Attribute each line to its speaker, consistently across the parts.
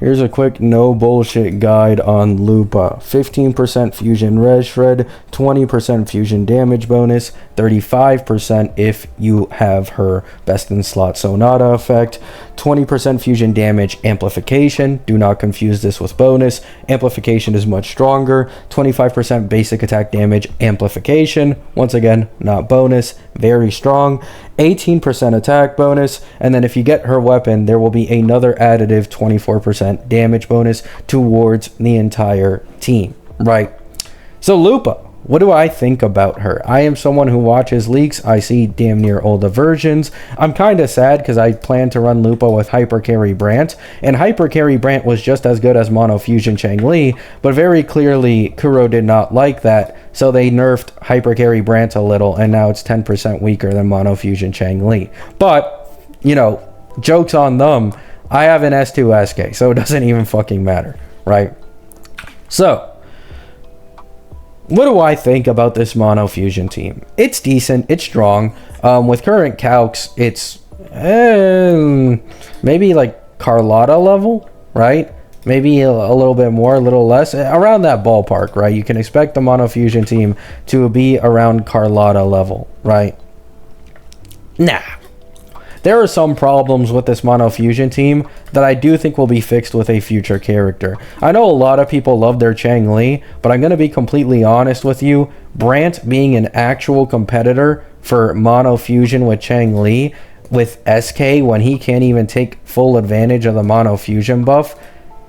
Speaker 1: Here's a quick no bullshit guide on Lupa. 15% fusion res shred, 20% fusion damage bonus, 35% if you have her best in slot Sonata effect, 20% fusion damage amplification. Do not confuse this with bonus. Amplification is much stronger. 25% basic attack damage amplification. Once again, not bonus. Very strong. 18% attack bonus, and then if you get her weapon, there will be another additive 24% damage bonus towards the entire team, right? So Lupa, what do I think about her? I am someone who watches leaks. I see damn near all the versions. I'm kind of sad because I plan to run Lupa with Hyper Carry Brant, and Hyper Carry Brant was just as good as Mono Fusion Changli, but very clearly Kuro did not like that, so they nerfed Hyper Carry Brant a little, and now it's 10% weaker than Mono Fusion Changli. But, you know, joke's on them. I have an S2 SK, so it doesn't even fucking matter, right? So, what do I think about this Mono Fusion team? It's decent. It's strong. With current calcs, it's maybe like Carlotta level, right? Maybe a little bit more, a little less. Around that ballpark, right? You can expect the Mono Fusion team to be around Carlotta level, right? Nah. There are some problems with this Mono Fusion team that I do think will be fixed with a future character. I know a lot of people love their Changli, but I'm going to be completely honest with you. Brant being an actual competitor for Mono Fusion with Changli, with SK, when he can't even take full advantage of the Mono Fusion buff,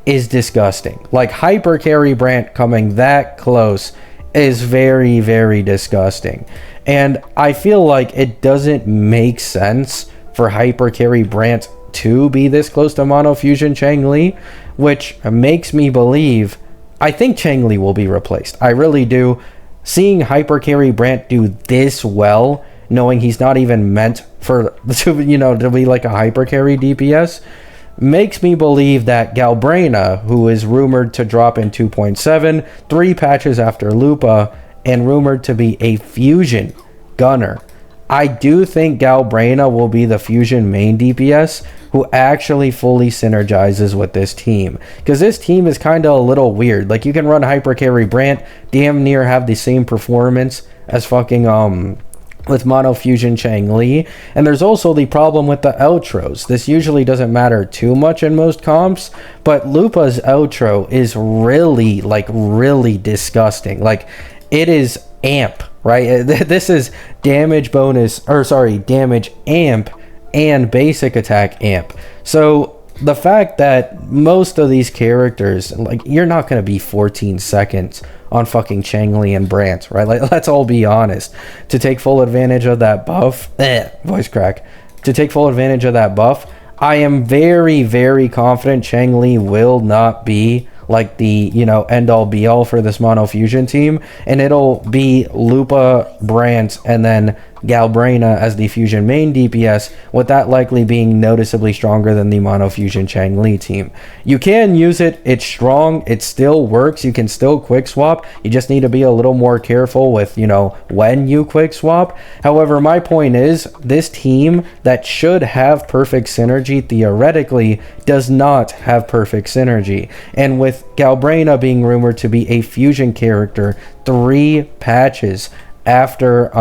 Speaker 1: is disgusting. Like, Hyper Carry Brant coming that close is very, very disgusting. And I feel like it doesn't make sense for Hyper Carry Brant to be this close to Mono Fusion Changli, which makes me believe I think Changli will be replaced. I really do. Seeing Hyper Carry Brant do this well, knowing he's not even meant to be like a Hyper Carry DPS, makes me believe that Galbraina, who is rumored to drop in 2.7, 3 patches after Lupa, and rumored to be a fusion gunner, I do think Galbraina will be the fusion main DPS who actually fully synergizes with this team. Because this team is kind of a little weird. Like, you can run Hyper Carry Brant, damn near have the same performance as fucking with Mono Fusion Changli. And there's also the problem with the outros. This usually doesn't matter too much in most comps, but Lupa's outro is really disgusting. Like, it is amp, right? This is damage amp and basic attack amp. So the fact that most of these characters, like, you're not going to be 14 seconds on fucking Changli and Brant, right? Like, let's all be honest. To take full advantage of that buff, voice crack. To take full advantage of that buff, I am very, very confident Changli will not be like the, end all be all for this Mono Fusion team, and it'll be Lupa, Brant, and then Galbraina as the fusion main DPS, with that likely being noticeably stronger than the Mono Fusion Changli team. You can use it, it's strong, it still works, you can still quick swap, you just need to be a little more careful with, when you quick swap. However, my point is, this team that should have perfect synergy theoretically does not have perfect synergy, and with Galbraina being rumored to be a fusion character 3 patches after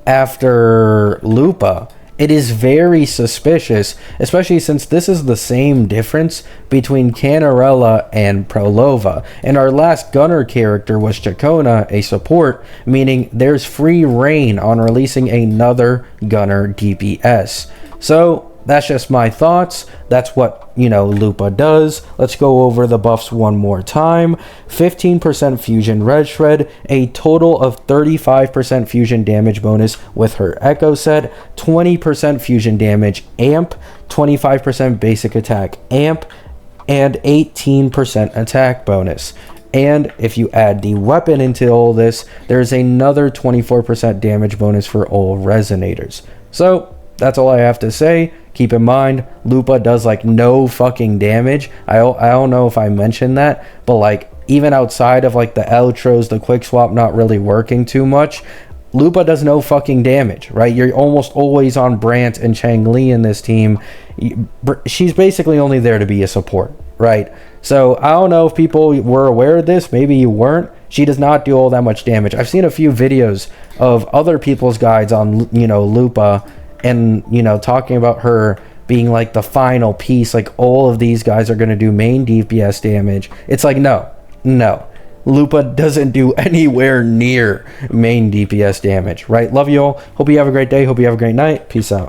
Speaker 1: after Lupa, it is very suspicious, especially since this is the same difference between Canarella and Prolova, and our last gunner character was Chacona, a support, meaning there's free reign on releasing another gunner DPS. So that's just my thoughts. That's what, Lupa does. Let's go over the buffs one more time. 15% fusion red shred, a total of 35% fusion damage bonus with her echo set, 20% fusion damage amp, 25% basic attack amp, and 18% attack bonus. And if you add the weapon into all this, there's another 24% damage bonus for all resonators. So that's all I have to say. Keep in mind, Lupa does no fucking damage. I don't know if I mentioned that, but even outside of the outros, the quick swap not really working too much, Lupa does no fucking damage, right? You're almost always on Brant and Chang-Li in this team. She's basically only there to be a support, right? So I don't know if people were aware of this. Maybe you weren't. She does not do all that much damage. I've seen a few videos of other people's guides on, Lupa, and, talking about her being like the final piece. Like, all of these guys are going to do main DPS damage. It's like, no. Lupa doesn't do anywhere near main DPS damage, right? Love you all. Hope you have a great day. Hope you have a great night. Peace out.